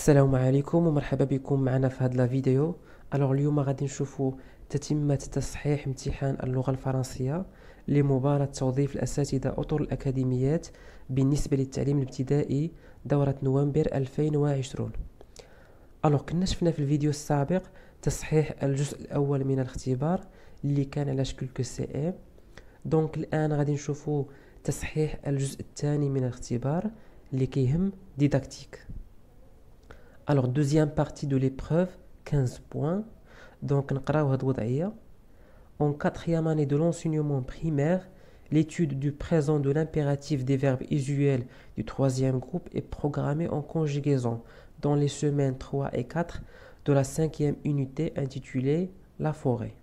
السلام عليكم ومرحبا بكم معنا في هذا الفيديو. اليوم غادي نشوفوا تتمة تصحيح امتحان اللغة الفرنسية لمباراة توظيف الأساتذة أطر الأكاديميات بالنسبة للتعليم الابتدائي دورة نوفمبر 2020. كنا شفنا في الفيديو السابق تصحيح الجزء الأول من الاختبار اللي كان على شكل كسي. دونك الآن غادي نشوفوا تصحيح الجزء الثاني من الاختبار اللي كيهم ديداكتيك. Deuxième partie de l'épreuve, 15 points. Donc, en quatrième année de l'enseignement primaire, l'étude du présent de l'impératif des verbes usuels du troisième groupe est programmée en conjugaison dans les semaines 3 et 4 de la cinquième unité intitulée La forêt.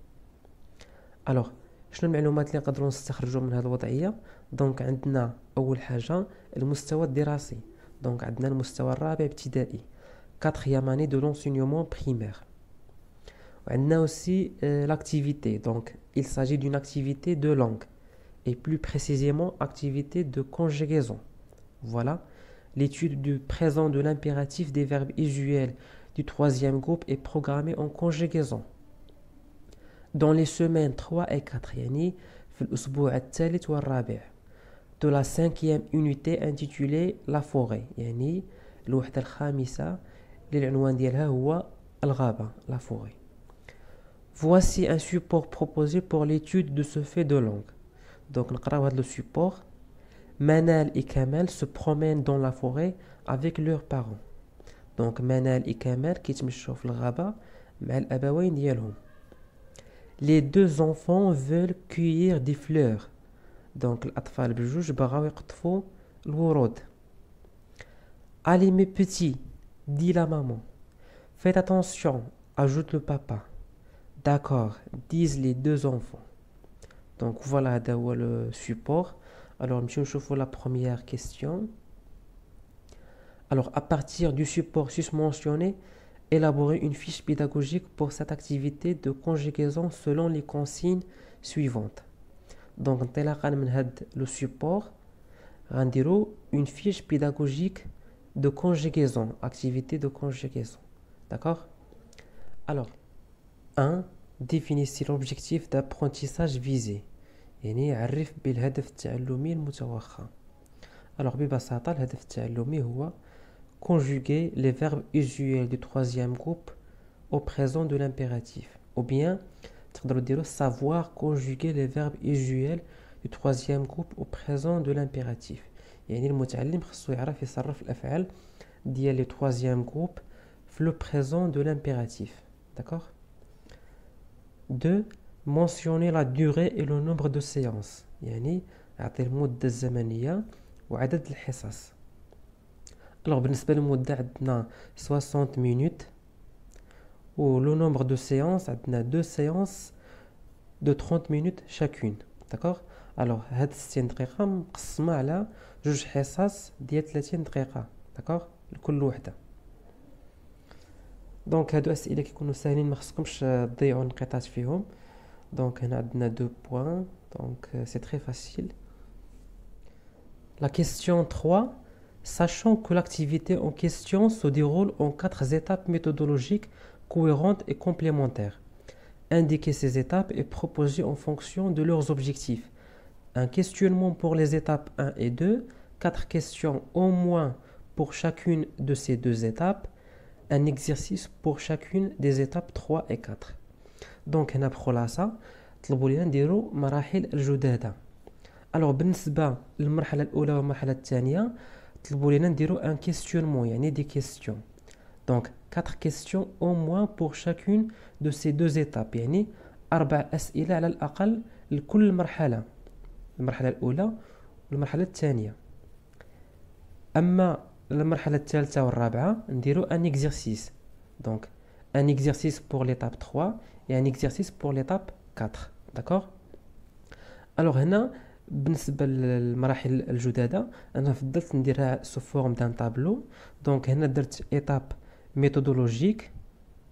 شنو المعلومات اللي نقدروا نستخرجوا من هذه الوضعية؟ دونك عندنا أول حاجة المستوى الدراسي. دونك عندنا المستوى الرابع ابتدائي. Quatrième année de l'enseignement primaire. On a aussi l'activité. Donc, il s'agit d'une activité de langue. Et plus précisément, activité de conjugaison. Voilà. L'étude du présent de l'impératif des verbes usuels du troisième groupe est programmée en conjugaison. Dans les semaines 3 et 4, يعني في الأسبوع الثالث والرابع de la cinquième unité intitulée La forêt. يعني الوحدة الخامسة للعنوان ديالها هو الغابة La forêt. Voici un support proposé pour l'étude de ce fait de langue. Donc نقراو هذا le support. Manal et Kamel se promènent dans la forêt avec leurs parents. Donc Manal et Kamel كيتمشوا في الغابة مع الأبوين ديالهم. Les deux enfants veulent cueillir des fleurs. Donc الأطفال بجوج بغاو يقطفوا الورود. Allez mes petits, dit la maman. Faites attention, ajoute le papa. D'accord, disent les deux enfants. Donc voilà le support. Nous allons la première question. À partir du support susmentionné, élaborer une fiche pédagogique pour cette activité de conjugaison selon les consignes suivantes. Donc, le support, une fiche pédagogique de conjugaison, activité de conjugaison. D'accord? 1. Définissez l'objectif d'apprentissage visé. يعني عرف بالهدف التعلمي المتوخى. ببساطة الهدف التعلمي هو conjuguer les verbes usuels du troisième groupe au présent de l'impératif. Ou bien, تقدروا ديروا savoir conjuguer les verbes usuels du troisième groupe au présent de l'impératif. يعني المتعلم خصو يعرف يصرف الأفعال ديال le troisième groupe في le présent de l'impératif. D'accord? 2. Mentionner la durée et le nombre de séances. يعني أعطي المدة الزمنية وعدد الحصص. بالنسبة للمدة عندنا 60 minutes و le nombre de séances عندنا 2 séances de 30 minutes chacune. D'accord? هاد 60 دقيقة مقسمة على جوج حصص ديال 30 دقيقة. D'accord? لكل وحدة. دونك هادو أسئلة كيكونوا ساهلين ما خصكمش تضيعوا النقاط فيهم. دونك هنا عندنا 2 points. Donc c'est très facile. La question 3. Sachant que l'activité en question se déroule en 4 étapes méthodologiques cohérentes et complémentaires. Indiquez ces étapes et proposez en fonction de leurs objectifs. Un questionnement pour les étapes 1 et 2, 4 questions au moins pour chacune de ces 2 étapes, un exercice pour chacune des étapes 3 et 4. Donc, هنا بخلاصة طلبوا لنا نديروا مراحل الجدادة. بالنسبة للمرحلة الأولى والمرحلة الثانية طلبوا لنا نديروا un questionnement يعني des questions. Donc 4 questions au moins pour chacune de ces 2 étapes. يعني 4 أسئلة على الأقل لكل مرحلة. المرحلة الأولى والمرحلة الثانية. أما المرحلة الثالثة والرابعة نديروا un exercice. Donc un exercice pour l'étape 3 et un exercice pour l'étape 4. D'accord? هنا بالنسبة للمراحل الجدادة أنا فضلت نديرها sous forme d'un tableau. Donc هنا درت étape méthodologique.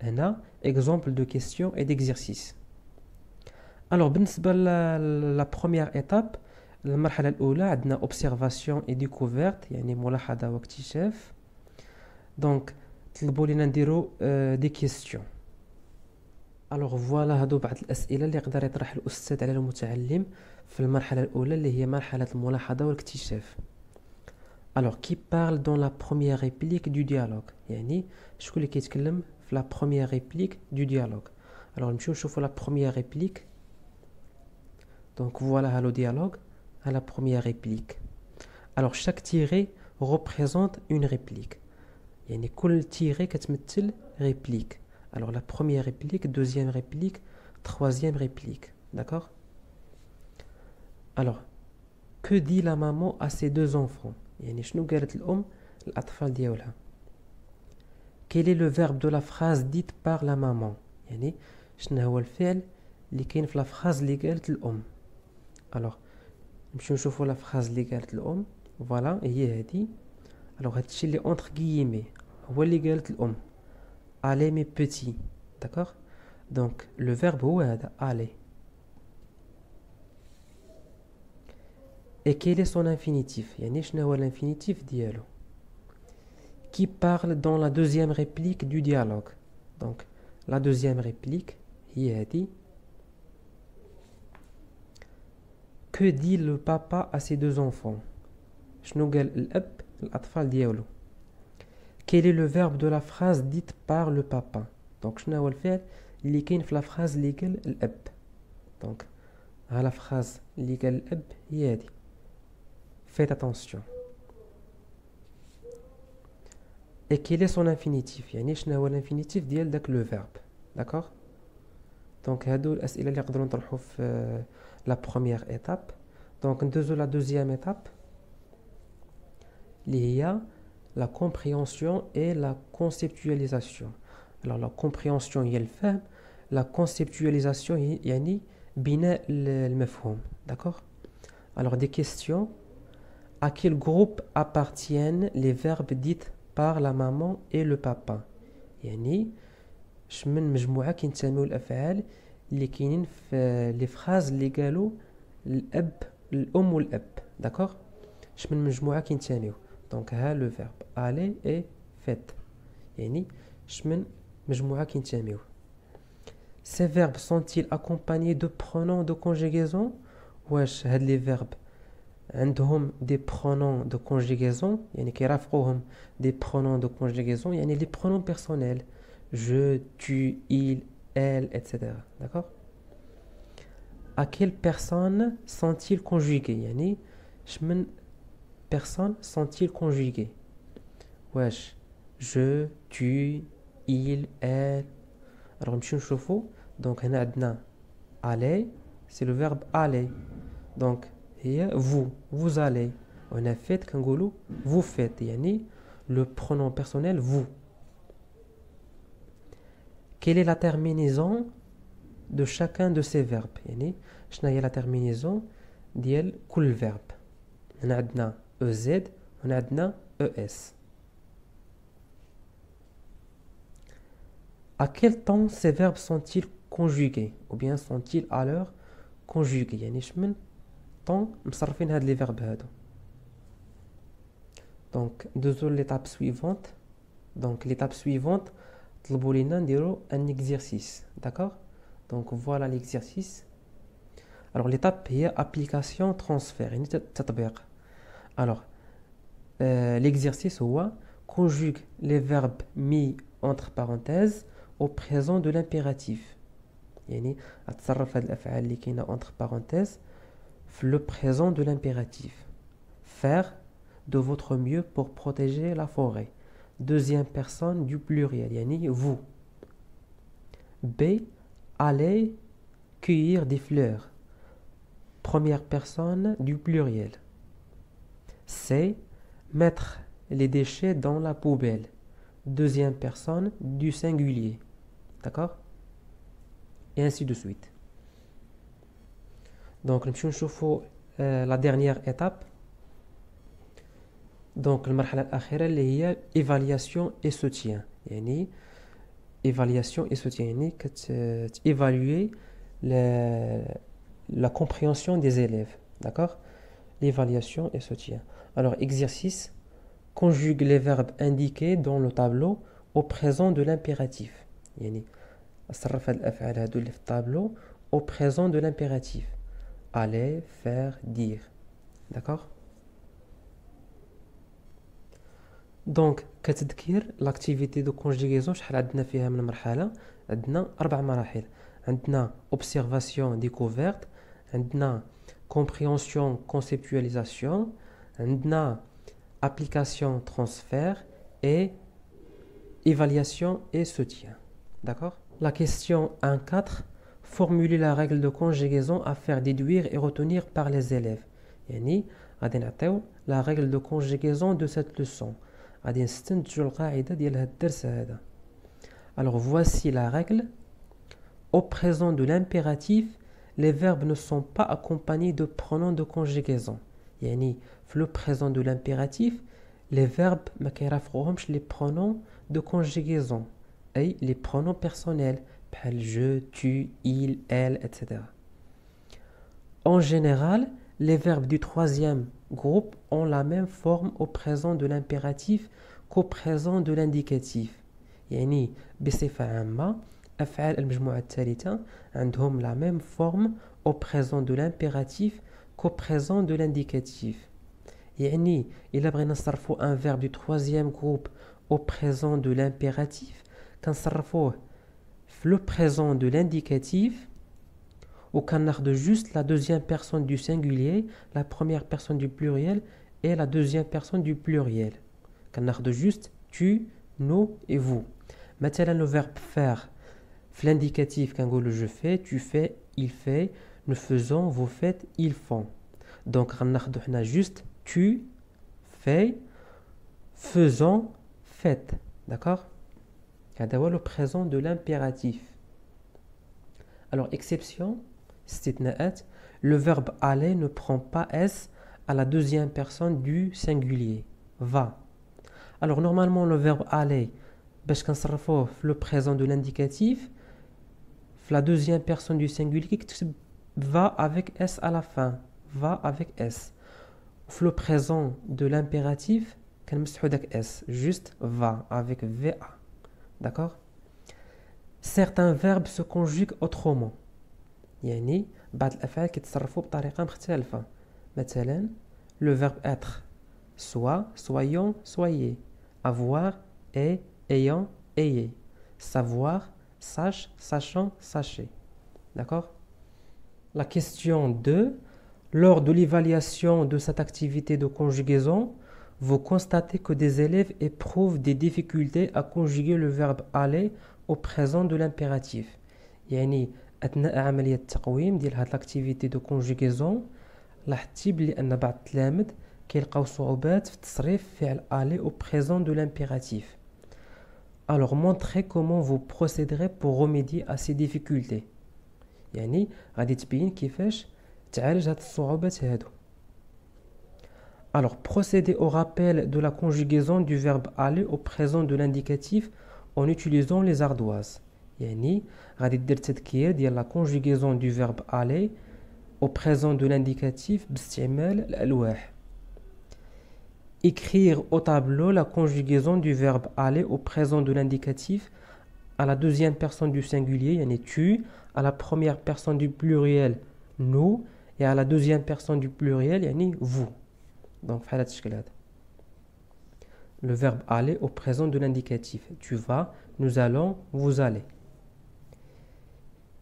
هنا exemple de questions et d'exercices. بالنسبة la première étape المرحلة الأولى عندنا observation et découverte يعني ملاحظة واكتشاف. Donc طلبوا لينا نديرو دي كيستيون. الوغ فوالا هادو بعض الاسئله اللي يقدر يطرح الاستاذ على المتعلم في المرحله الاولى اللي هي مرحله الملاحظه والاكتشاف. الوغ كي بارل دون لا بروميير ريبليك دو ديالوغ، يعني شكون اللي كيتكلم في لا بروميير ريبليك دو ديالوغ. الوغ نمشيو نشوفو لا بروميير ريبليك. دونك فوالا ها لو ديالوغ، ها لا بروميير ريبليك. الوغ شاك تيري représente une réplique، يعني كل تيري كتمثل ريبليك. Alors la première réplique, deuxième réplique, troisième réplique. D'accord? Alors, que dit la maman à ses deux enfants? يعني شنو قالت الأم للأطفال ديالها؟ Quel est le verbe de la phrase dite par la maman? يعني شنو هو الفعل اللي كاين في لا phrase اللي قالت الأم؟ Alors, نمشيو نشوفو لا phrase اللي قالت الأم. فوالا هي هادي. Alors هادشي اللي entre guillemets هو اللي قالت الأم. Allez mes petits, d'accord? Donc le verbe هو هذا aller. Et quel est son infinitif? يعني شنو هو l'infinitif ديالو؟ Qui parle dans la deuxième réplique du dialogue? Donc la deuxième réplique هي هذه. Que dit le papa à ses deux enfants? شنو قال الأب للأطفال ديالو؟ Quel est le verbe de la phrase dite par le papa? Donc شنو هو الفعل اللي كاين في لا phrase اللي قال الأب؟ Donc ها لا phrase اللي قال الأب هي هذه. Faites attention. Et quel est son infinitif? يعني شنو هو l'infinitif ديال داك لو verbe. D'accord? Donc هادو الأسئلة اللي نقدروا نطرحوا في la première étape. Donc ندوزو la deuxième étape اللي هي la compréhension et la conceptualisation. Alors la compréhension هي الفهم، la conceptualisation يعني بناء المفهوم. D'accord? Alors des questions. À quel groupe appartiennent les verbes dits par la maman et le papa? يعني من مجموعة كينتميو الأفعال اللي كاينين في لي فراز اللي قالوا الأب الأم والأب. D'accord? من مجموعة كينتميو. Donc ها le verbe aller et fait. يعني من مجموعة كينتميو. Ces verbes sont-ils accompagnés de pronoms de conjugaison? واش هاد لي فيرب عندهم des pronoms de conjugaison؟ يعني كيرافقوهم des pronoms de conjugaison، يعني les pronoms personnels je, tu, il, elle, etc. D'accord? À quelle personne sont-ils conjugués؟ يعني من personnes sont-ils conjugués؟ واش je, tu, il, elle. Alors نمشيو نشوفو. Donc هنا عندنا aller، c'est le verbe aller. Donc هي vous allez. وهنا faites كنقولو vous faites، يعني le pronom personnel vous. Quelle est la terminaison de chacun de ces verbes؟ يعني شنو هي la terminaison ديال كل verbe؟ هنا عندنا EZ، هنا عندنا ES. À quel temps ces verbes sont-ils conjugués ou bien sont-ils à l'heure conjugués؟ يعني شمن temps مصرفين هاد لي verbes هادو. Donc دوزو l'étape suivante. Donc l'étape suivante طلبوا لينا نديرو un exercice. D'accord? Donc voilà l'exercice. Alors l'étape هي application transfert، يعني تطبيق. Alors l'exercice هو conjugue les verbes mis entre parenthèses au présent de l'impératif. يعني اتصرف هاد الافعال اللي كاينه entre parenthèses في le présent de l'impératif. Faire de votre mieux pour protéger la forêt. Deuxième personne du pluriel, يعني vous. B. Aller cueillir des fleurs. Première personne du pluriel. C. Mettre les déchets dans la poubelle. Deuxième personne du singulier. D'accord? Et ainsi de suite. Donc, nous نشوفوا la dernière étape. Donc المرحلة الأخيرة اللي هي évaluation et soutien. يعني évaluation et soutien، يعني évaluer la compréhension des élèves. D'accord? L'évaluation et soutien. Alors exercice, conjugue les verbes indiqués dans le tableau au présent de l'impératif. يعني أصرف هاد الأفعال هادو اللي في الطابلو au présent de l'impératif. Aller, faire, dire. D'accord? دونك كتذكير لاكتيفيتي دو كونجيغيزون شحال عندنا فيها من مرحله؟ عندنا 4 مراحل. عندنا observation découverte، عندنا compréhension conceptualisation، عندنا application transfert et évaluation et soutien. D'accord? La question 1.4, formuler la règle de conjugaison à faire déduire et retenir par les élèves. يعني غادي نعطيو la règle de conjugaison de cette leçon. غادي نستنتجوا القاعده ديال هذا الدرس هذا. Alors voici la règle. Au présent de l'impératif, les verbes ne sont pas accompagnés de pronoms de conjugaison. يعني في le présent de l'impératif, les verbes ما كيرافقوهمش les pronoms de conjugaison. أي les pronoms personnels بحال je, tu, il, elle, etc. En général, les verbes du troisième groupe ont la même forme au présent de l'impératif qu'au présent de l'indicatif. يعني بصفة عامة أفعال المجموعة الثالثة عندهم la même forme au présent de l'impératif qu'au présent de l'indicatif. يعني إلا بغينا نصرفو un verbe du troisième groupe au présent de l'impératif كنصرفوه في le présent de l'indicatif ou كناخدو juste la deuxième personne du singulier, la première personne du pluriel et la deuxième personne du pluriel. كناخدو juste tu, nous et vous. مثلا le verbe faire في l'indicatif كنقولو je fais, tu fais, il fait, nous faisons, vous faites, ils font. Donc غناخدو حنا juste tu, fais, faisons, faites. D'accord? هذا هو le présent de l'impératif. Alors exception, استثناءات, le verbe aller ne prend pas s à la deuxième personne du singulier. Va. Alors normalement le verbe aller باش كنصرفوه في le présent de l'indicatif في la deuxième personne du singulier كتكتب va avec s à la fin. Va avec s. في le présent de l'impératif كنمسحو داك s. Juste va avec va. D'accord? Certains verbes se conjuguent autrement. يعني بعض الأفعال كيتصرفوا بطريقة مختلفة. مثلا le verbe être. Sois, soyons, soyez. Avoir, est, ayant, ayez. Savoir, sache, sachant, sachez. D'accord? La question 2. Lors de l'évaluation de cette activité de conjugaison, vous constatez que des élèves éprouvent des difficultés à conjuguer le verbe aller au présent de l'impératif. يعني أثناء عملية التقويم ديال هاد l'activité de conjugaison لاحظتي بلي أن بعض التلاميذ كيلقاو صعوبات في تصريف فعل aller au présent de l'impératif. Alors montrez comment vous procéderez pour remédier à ces difficultés. يعني غادي تبين كيفاش تعالج هاد الصعوبات هادو. Alors procédez au rappel de la conjugaison du verbe aller au présent de l'indicatif en utilisant les ardoises. يعني غادي دير تذكير ديال la conjugaison du verbe aller au présent de l'indicatif باستعمال الألواح. Écrire au tableau la conjugaison du verbe aller au présent de l'indicatif à la deuxième personne du singulier, يعني tu, à la première personne du pluriel, nous, et à la deuxième personne du pluriel, يعني vous. Donc, في هذا الشكل هذا. Le verbe aller au présent de l'indicatif. Tu vas, nous allons, vous allez.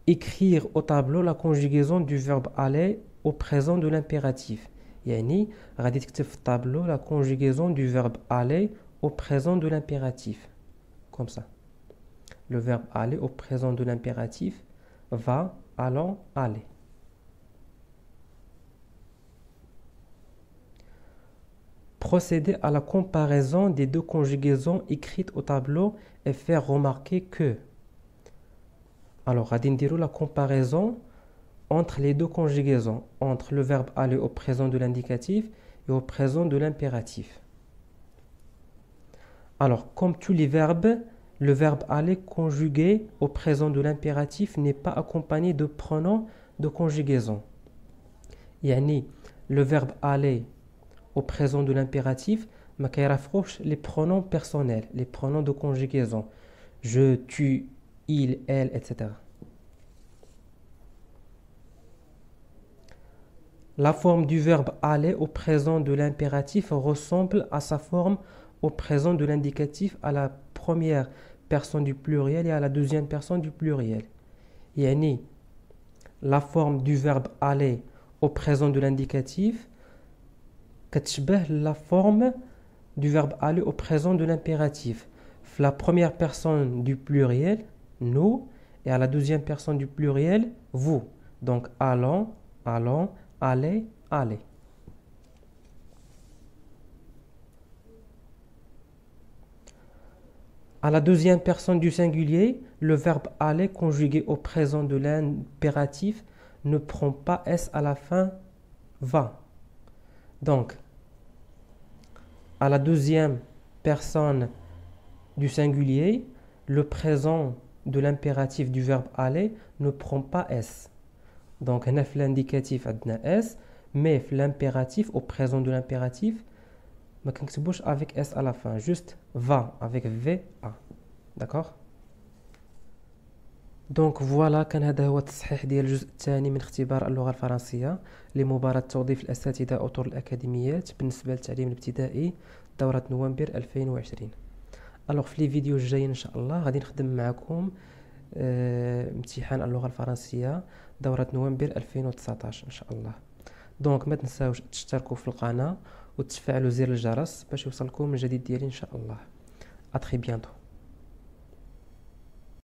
Écrire au tableau la conjugaison du verbe aller au présent de l'impératif. يعني غادي تكتب في الطابلو la conjugaison du verbe aller au présent de l'impératif. Comme ça. Le verbe aller au présent de l'impératif. Va, allons, aller. Procéder à la comparaison des deux conjugaisons écrites au tableau et faire remarquer que. Alors, غادي نديرو la comparaison entre les deux conjugaisons, entre le verbe aller au présent de l'indicatif et au présent de l'impératif. Alors, comme tous les verbes, le verbe aller conjugué au présent de l'impératif n'est pas accompagné de pronoms de conjugaison. يعني le verbe aller au présent de l'impératif ما كيرافقوش les pronoms personnels, les pronoms de conjugaison. Je, tu, il, elle, etc. La forme du verbe aller au présent de l'impératif ressemble à sa forme au présent de l'indicatif à la première personne du pluriel et à la deuxième personne du pluriel. Yani, la forme du verbe aller au présent de l'indicatif كتشبه la forme du verbe aller au présent de l'impératif. La première personne du pluriel, nous, et à la deuxième personne du pluriel, vous. Donc, allons, allons, allez, allez. À la deuxième personne du singulier, le verbe aller conjugué au présent de l'impératif ne prend pas S à la fin, va. Donc, à la deuxième personne du singulier, le présent de l'impératif du verbe aller ne prend pas S. Donc, on a l'indicatif S, mais l'impératif au présent de l'impératif, ما كنكتبوش avec S à la fin, juste va avec VA. D'accord? دونك فوالا كان هذا هو التصحيح ديال الجزء الثاني من اختبار اللغة الفرنسية لمباراة توظيف الأساتذة أطر الأكاديميات بالنسبة للتعليم الابتدائي دورة نوفمبر 2020. الوغ في لي فيديو الجايين ان شاء الله غادي نخدم معكم امتحان اللغة الفرنسية دورة نوفمبر 2019 ان شاء الله. دونك ما تنساوش تشتركوا في القناة وتفعلوا زر الجرس باش يوصلكم الجديد ديالي ان شاء الله. ا تري بيانتو.